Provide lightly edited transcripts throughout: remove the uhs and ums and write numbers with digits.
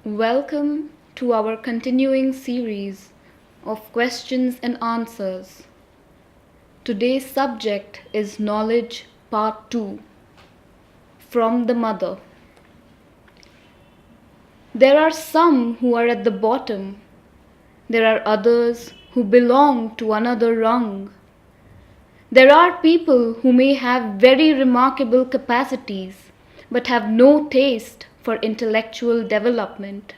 Welcome to our continuing series of questions and answers. Today's subject is Knowledge Part 2, From the Mother. There are some who are at the bottom. There are others who belong to another rung. There are people who may have very remarkable capacities but have no taste for intellectual development.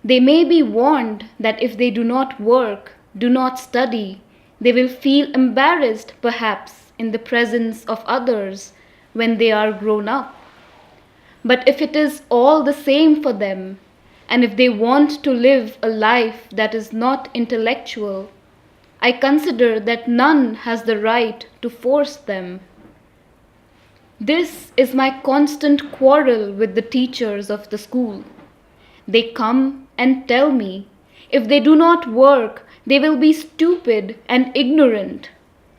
They may be warned that if they do not work, do not study, they will feel embarrassed perhaps in the presence of others when they are grown up. But if it is all the same for them, and if they want to live a life that is not intellectual, I consider that none has the right to force them. This is my constant quarrel with the teachers of the school. They come and tell me if they do not work, they will be stupid and ignorant.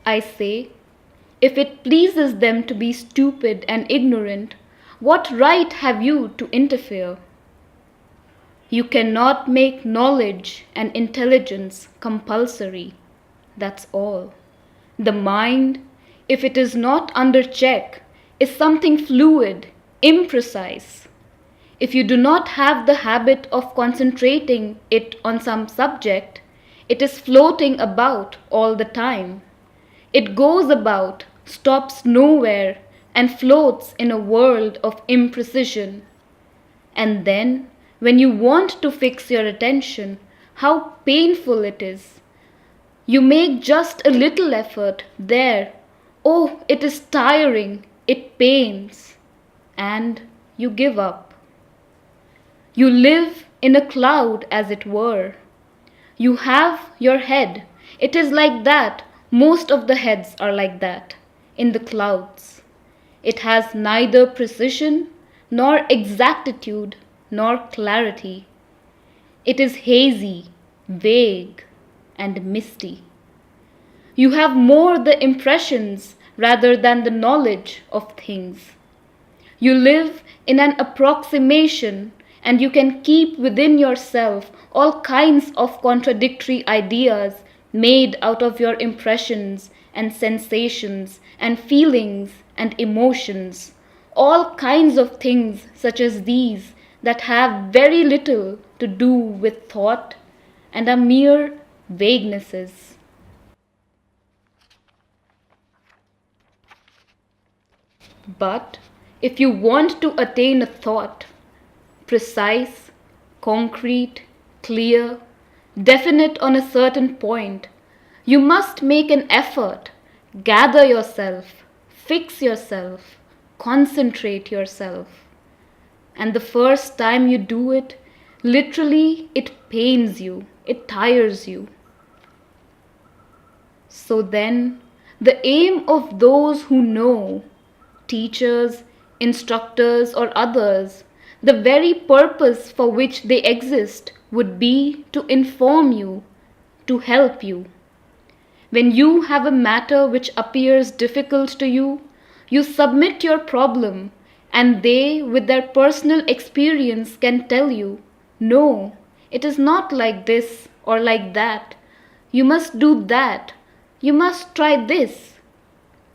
I say, if it pleases them to be stupid and ignorant, what right have you to interfere? You cannot make knowledge and intelligence compulsory. That's all. The mind, if it is not under check, is something fluid, imprecise. If you do not have the habit of concentrating it on some subject, it is floating about all the time. It goes about, stops nowhere, and floats in a world of imprecision. And then, when you want to fix your attention, how painful it is. You make just a little effort there. Oh, it is tiring, it pains. And you give up. You live in a cloud, as it were. You have your head. It is like that. Most of the heads are like that, in the clouds. It has neither precision, nor exactitude, nor clarity. It is hazy, vague, and misty. You have more the impressions rather than the knowledge of things. You live in an approximation, and you can keep within yourself all kinds of contradictory ideas made out of your impressions and sensations and feelings and emotions, all kinds of things such as these that have very little to do with thought and are mere vaguenesses. But if you want to attain a thought, precise, concrete, clear, definite on a certain point, you must make an effort, gather yourself, fix yourself, concentrate yourself. And the first time you do it, literally it pains you, it tires you. So then, the aim of those who know, teachers, instructors, or others, the very purpose for which they exist would be to inform you, to help you. When you have a matter which appears difficult to you, you submit your problem, and they, with their personal experience, can tell you, no, it is not like this or like that. You must do that. You must try this.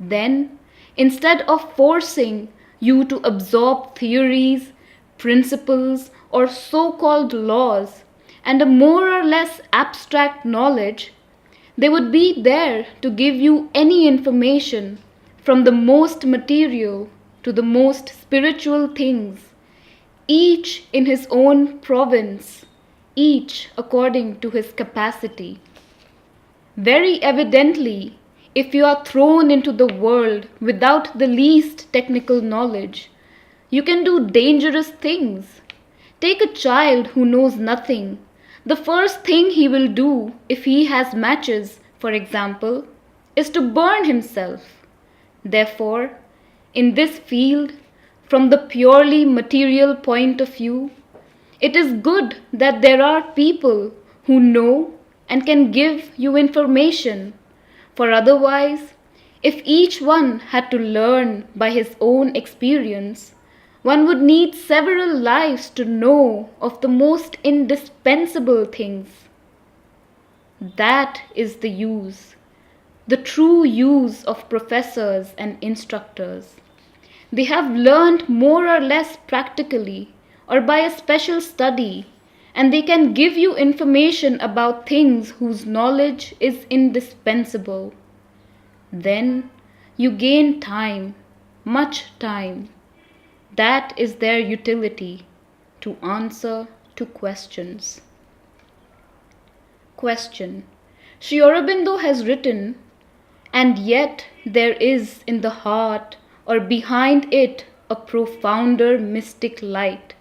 Then, instead of forcing you to absorb theories, principles, or so-called laws, and a more or less abstract knowledge, they would be there to give you any information from the most material to the most spiritual things, each in his own province, each according to his capacity. Very evidently, if you are thrown into the world without the least technical knowledge, you can do dangerous things. Take a child who knows nothing. The first thing he will do, if he has matches, for example, is to burn himself. Therefore, in this field, from the purely material point of view, it is good that there are people who know and can give you information, for otherwise, if each one had to learn by his own experience, One would need several lives to know of the most indispensable things. That is the true use of professors and instructors. They have learned more or less practically or by a special study, and they can give you information about things whose knowledge is indispensable. Then you gain time, much time. That is their utility, to answer to questions. Question. Sri Aurobindo has written, and yet there is in the heart or behind it a profounder mystic light.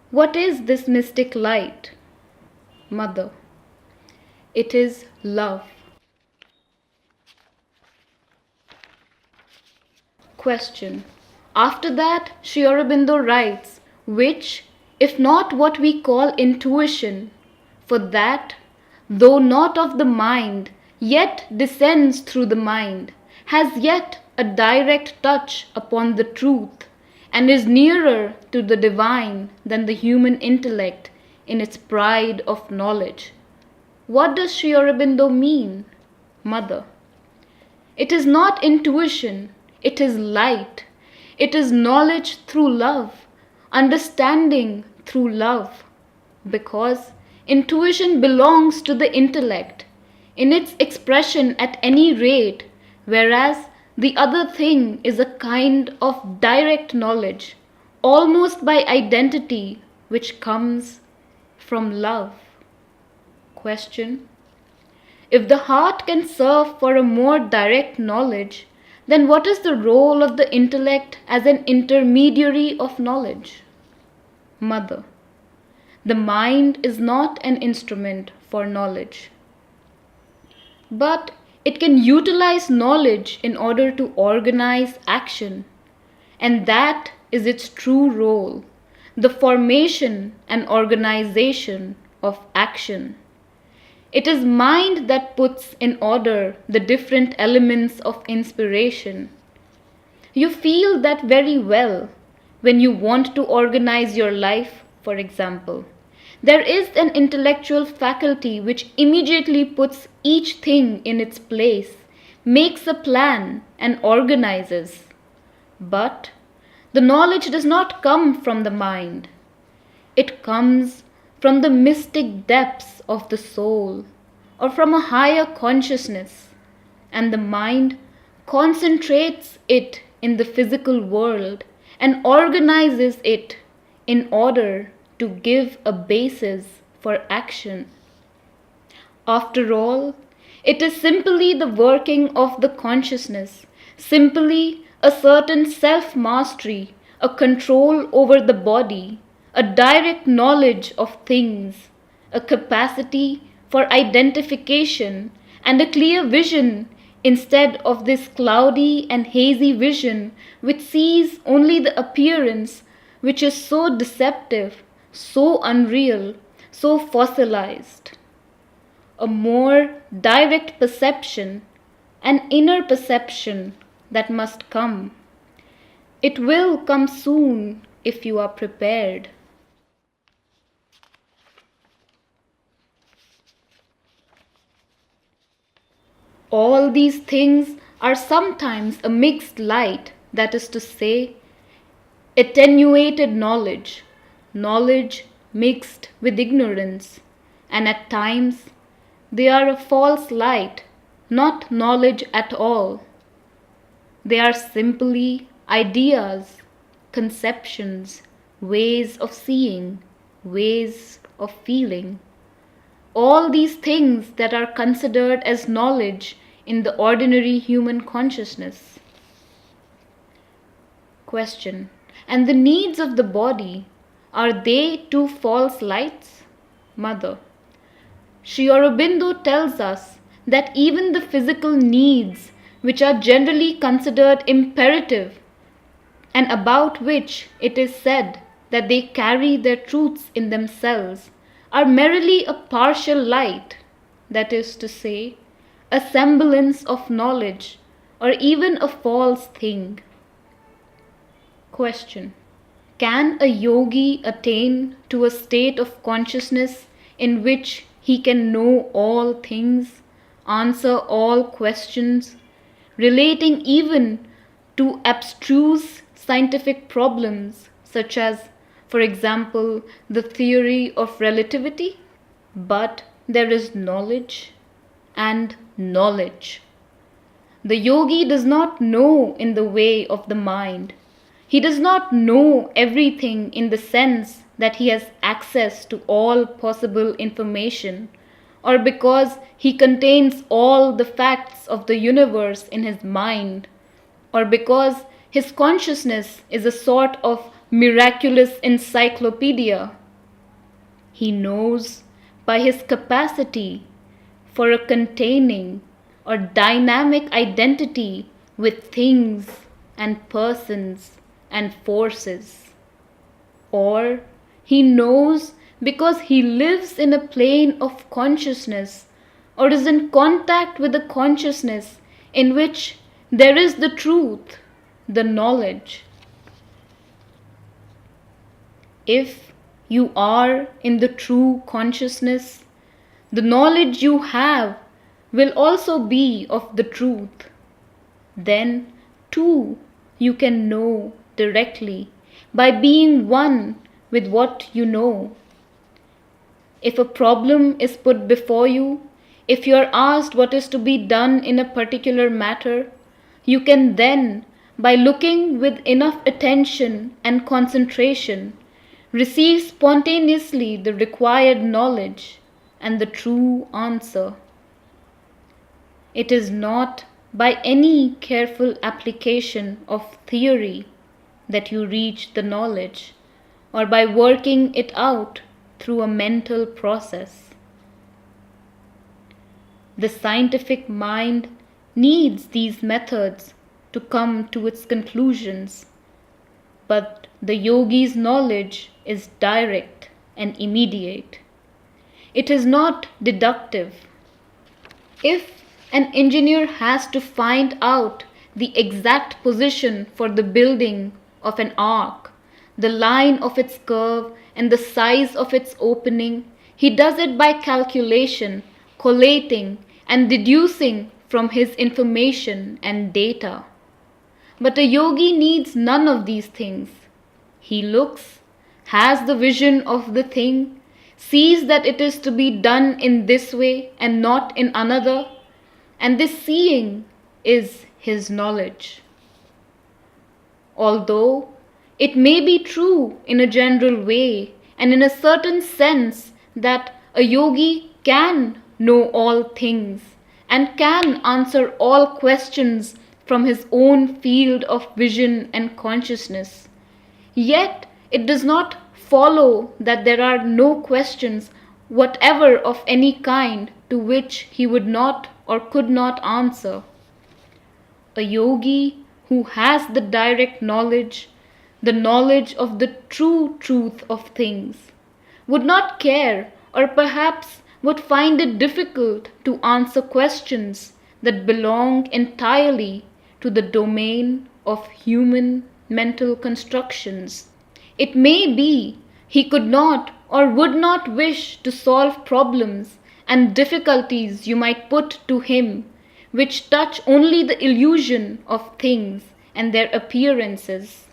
What is this mystic light? Mother. It is love. Question. After that, Sri Aurobindo writes, which, if not what we call intuition, for that, though not of the mind, yet descends through the mind, has yet a direct touch upon the truth, and is nearer to the divine than the human intellect in its pride of knowledge. What does Sri Aurobindo mean? Mother. It is not intuition, it is light. It is knowledge through love, understanding through love, because intuition belongs to the intellect, in its expression at any rate, whereas the other thing is a kind of direct knowledge, almost by identity, which comes from love. Question. If the heart can serve for a more direct knowledge, then what is the role of the intellect as an intermediary of knowledge? Mother. The mind is not an instrument for knowledge, but it can utilize knowledge in order to organize action, and that is its true role, the formation and organization of action. It is mind that puts in order the different elements of inspiration. You feel that very well when you want to organize your life, for example. There is an intellectual faculty which immediately puts each thing in its place, makes a plan, and organizes. But the knowledge does not come from the mind. It comes from the mystic depths of the soul, or from a higher consciousness, and the mind concentrates it in the physical world and organizes it in order to give a basis for action. After all, it is simply the working of the consciousness, simply a certain self-mastery, a control over the body, a direct knowledge of things, a capacity for identification, and a clear vision instead of this cloudy and hazy vision which sees only the appearance, which is so deceptive, so unreal, so fossilized. A more direct perception, an inner perception that must come. It will come soon if you are prepared. All these things are sometimes a mixed light, that is to say, attenuated knowledge, knowledge mixed with ignorance, and at times they are a false light, not knowledge at all. They are simply ideas, conceptions, ways of seeing, ways of feeling. All these things that are considered as knowledge in the ordinary human consciousness. Question. And the needs of the body, are they too false lights? Mother. Sri Aurobindo tells us that even the physical needs, which are generally considered imperative, and about which it is said that they carry their truths in themselves, are merely a partial light, that is to say, a semblance of knowledge, or even a false thing. Question. Can a yogi attain to a state of consciousness in which he can know all things, answer all questions, relating even to abstruse scientific problems such as, for example, the theory of relativity? But there is knowledge and knowledge. The yogi does not know in the way of the mind. He does not know everything in the sense that he has access to all possible information, or because he contains all the facts of the universe in his mind, or because his consciousness is a sort of miraculous encyclopedia. He knows by his capacity for a containing or dynamic identity with things and persons and forces. Or he knows because he lives in a plane of consciousness or is in contact with a consciousness in which there is the truth, the knowledge. If you are in the true consciousness, the knowledge you have will also be of the truth. Then, too, you can know directly by being one with what you know. If a problem is put before you, if you are asked what is to be done in a particular matter, you can then, by looking with enough attention and concentration, receive spontaneously the required knowledge and the true answer. It is not by any careful application of theory that you reach the knowledge, or by working it out through a mental process. The scientific mind needs these methods to come to its conclusions, but the yogi's knowledge is direct and immediate. It is not deductive. If an engineer has to find out the exact position for the building of an arc, the line of its curve and the size of its opening, he does it by calculation, collating and deducing from his information and data. But a yogi needs none of these things. He looks, has the vision of the thing, sees that it is to be done in this way and not in another, and this seeing is his knowledge. Although it may be true in a general way and in a certain sense that a yogi can know all things and can answer all questions from his own field of vision and consciousness, yet it does not follow that there are no questions whatever of any kind to which he would not or could not answer. A yogi who has the direct knowledge, the knowledge of the true truth of things, would not care or perhaps would find it difficult to answer questions that belong entirely to the domain of human mental constructions. It may be he could not or would not wish to solve problems and difficulties you might put to him, which touch only the illusion of things and their appearances.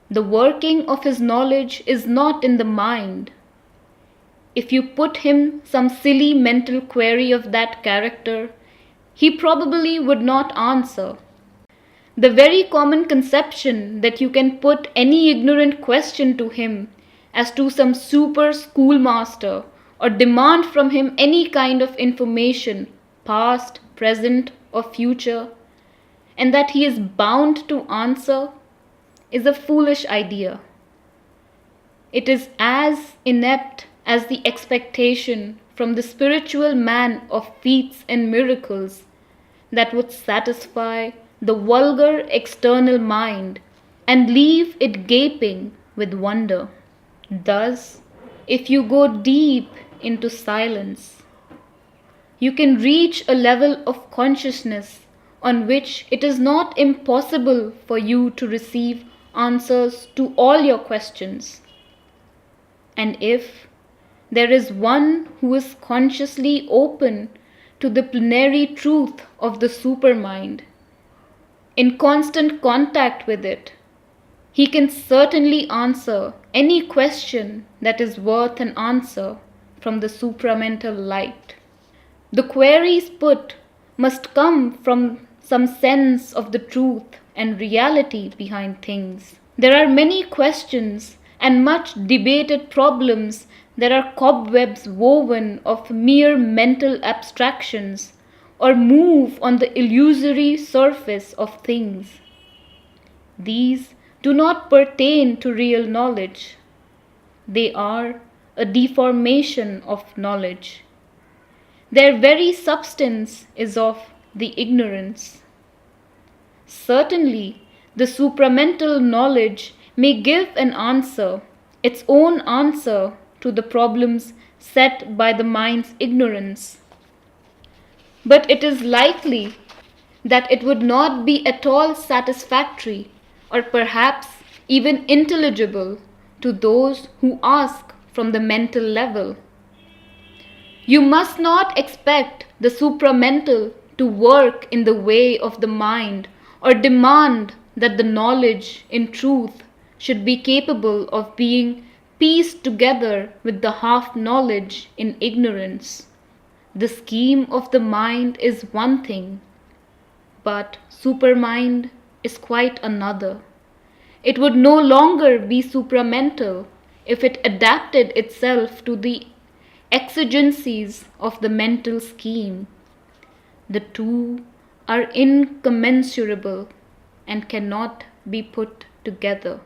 The working of his knowledge is not in the mind. If you put him some silly mental query of that character, he probably would not answer. The very common conception that you can put any ignorant question to him as to some super schoolmaster or demand from him any kind of information, past, present, or future, and that he is bound to answer, is a foolish idea. It is as inept as the expectation from the spiritual man of feats and miracles that would satisfy the vulgar external mind and leave it gaping with wonder. Thus, if you go deep into silence, you can reach a level of consciousness on which it is not impossible for you to receive answers to all your questions. And if there is one who is consciously open to the plenary truth of the supermind, in constant contact with it, he can certainly answer any question that is worth an answer from the supramental light. The queries put must come from some sense of the truth and reality behind things. There are many questions and much debated problems that are cobwebs woven of mere mental abstractions or move on the illusory surface of things. These do not pertain to real knowledge. They are a deformation of knowledge. Their very substance is of the ignorance. Certainly, the supramental knowledge may give an answer, its own answer to the problems set by the mind's ignorance. But it is likely that it would not be at all satisfactory or perhaps even intelligible to those who ask from the mental level. You must not expect the supramental to work in the way of the mind or demand that the knowledge in truth should be capable of being pieced together with the half knowledge in ignorance. The scheme of the mind is one thing, but supermind is quite another. It would no longer be supramental if it adapted itself to the exigencies of the mental scheme. The two are incommensurable and cannot be put together.